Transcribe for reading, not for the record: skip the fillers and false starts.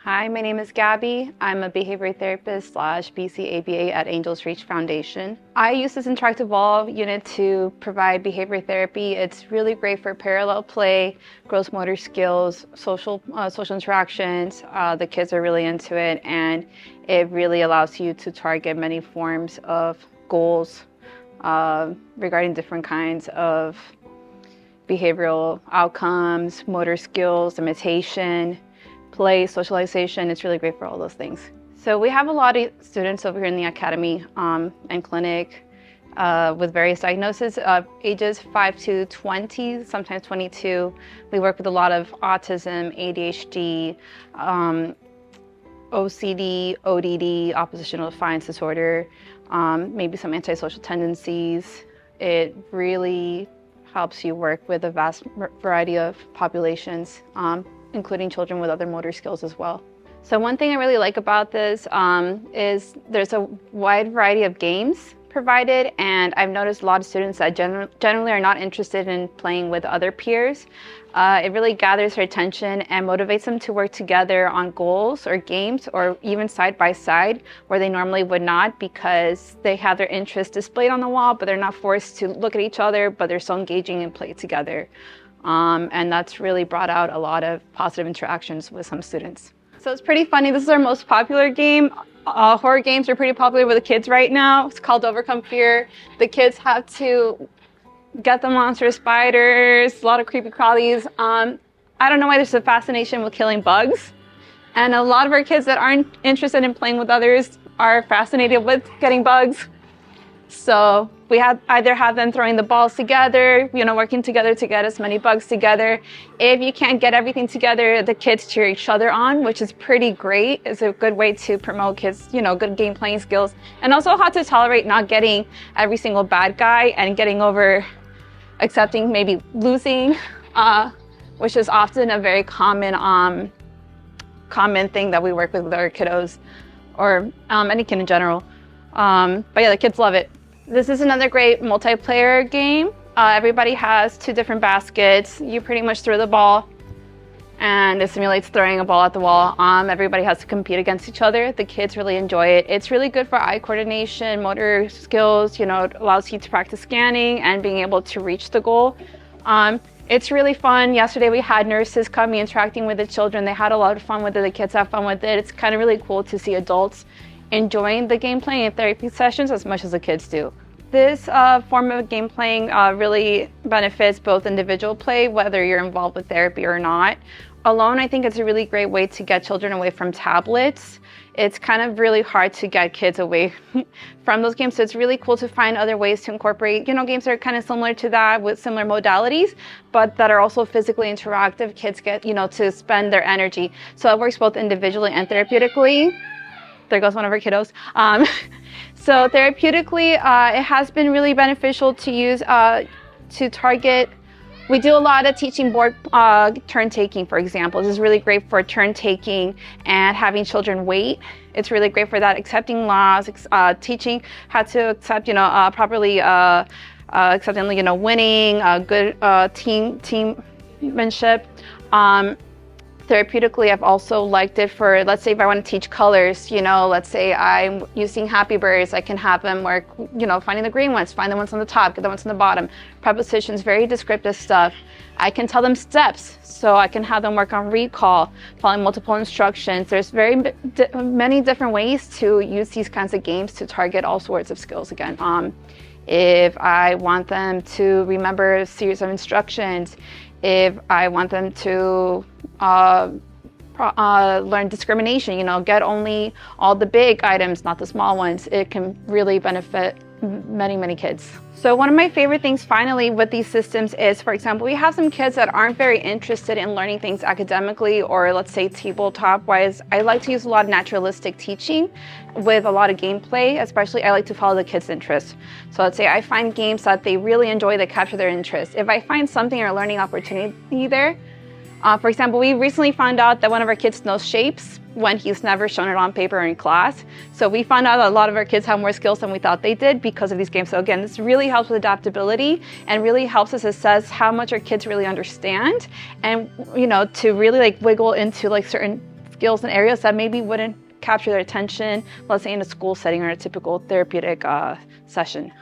Hi, my name is Gabby. I'm a behavior therapist / BCABA at Angels Reach Foundation. I use this interactive ball unit to provide behavior therapy. It's really great for parallel play, gross motor skills, social interactions. The kids are really into it, and it really allows you to target many forms of goals regarding different kinds of behavioral outcomes, motor skills, imitation, play, socialization. It's really great for all those things. So we have a lot of students over here in the academy and clinic with various diagnoses of ages 5 to 20, sometimes 22. We work with a lot of autism, ADHD, OCD, ODD, oppositional defiance disorder, maybe some antisocial tendencies. It really helps you work with a vast variety of populations, including children with other motor skills as well. So one thing I really like about this is there's a wide variety of games provided, and I've noticed a lot of students that generally are not interested in playing with other peers. It really gathers their attention and motivates them to work together on goals or games, or even side by side where they normally would not, because they have their interests displayed on the wall, but they're not forced to look at each other, but they're so engaging and play together. And that's really brought out a lot of positive interactions with some students. So it's pretty funny. This is our most popular game. Horror games are pretty popular with the kids right now. It's called Overcome Fear. The kids have to get the monster spiders, a lot of creepy crawlies. I don't know why there's a fascination with killing bugs. And a lot of our kids that aren't interested in playing with others are fascinated with getting bugs. So we either have them throwing the balls together, working together to get as many bugs together. If you can't get everything together, the kids cheer each other on, which is pretty great. It's a good way to promote kids, good game playing skills, and also how to tolerate not getting every single bad guy and getting over accepting maybe losing, which is often a very common thing that we work with our kiddos, or any kid in general. But yeah, the kids love it. This is another great multiplayer game. Everybody has 2 different baskets. You pretty much throw the ball, and it simulates throwing a ball at the wall. Everybody has to compete against each other. The kids really enjoy it. It's really good for eye coordination, motor skills. It allows you to practice scanning and being able to reach the goal. It's really fun. Yesterday we had nurses coming, interacting with the children. They had a lot of fun with it. The kids have fun with it. It's kind of really cool to see adults enjoying the game playing and therapy sessions as much as the kids do. This form of game playing really benefits both individual play, whether you're involved with therapy or not. Alone, I think it's a really great way to get children away from tablets. It's kind of really hard to get kids away from those games, so it's really cool to find other ways to incorporate, games that are kind of similar to that with similar modalities, but that are also physically interactive. Kids get, to spend their energy. So it works both individually and therapeutically. There goes one of our kiddos. So therapeutically, it has been really beneficial to use to target. We do a lot of teaching board turn taking, for example. This is really great for turn taking and having children wait. It's really great for that. Accepting loss, teaching how to accept, properly accepting, winning, good teammanship. Therapeutically, I've also liked it for, let's say if I want to teach colors, let's say I'm using Happy Birds, I can have them work, finding the green ones, find the ones on the top, get the ones on the bottom. Prepositions, very descriptive stuff. I can tell them steps, so I can have them work on recall, following multiple instructions. There's many different ways to use these kinds of games to target all sorts of skills again. If I want them to remember a series of instructions, if I want them to learn discrimination, get only all the big items, not the small ones, it can really benefit many, many kids. So one of my favorite things finally with these systems is, for example, we have some kids that aren't very interested in learning things academically, or let's say tabletop wise. I like to use a lot of naturalistic teaching with a lot of gameplay. Especially I like to follow the kids' interests. So let's say I find games that they really enjoy that capture their interest. If I find something or a learning opportunity there, for example, we recently found out that one of our kids knows shapes when he's never shown it on paper or in class. So we found out that a lot of our kids have more skills than we thought they did because of these games. So again, this really helps with adaptability and really helps us assess how much our kids really understand, and to really wiggle into certain skills in areas that maybe wouldn't capture their attention, let's say in a school setting or a typical therapeutic session.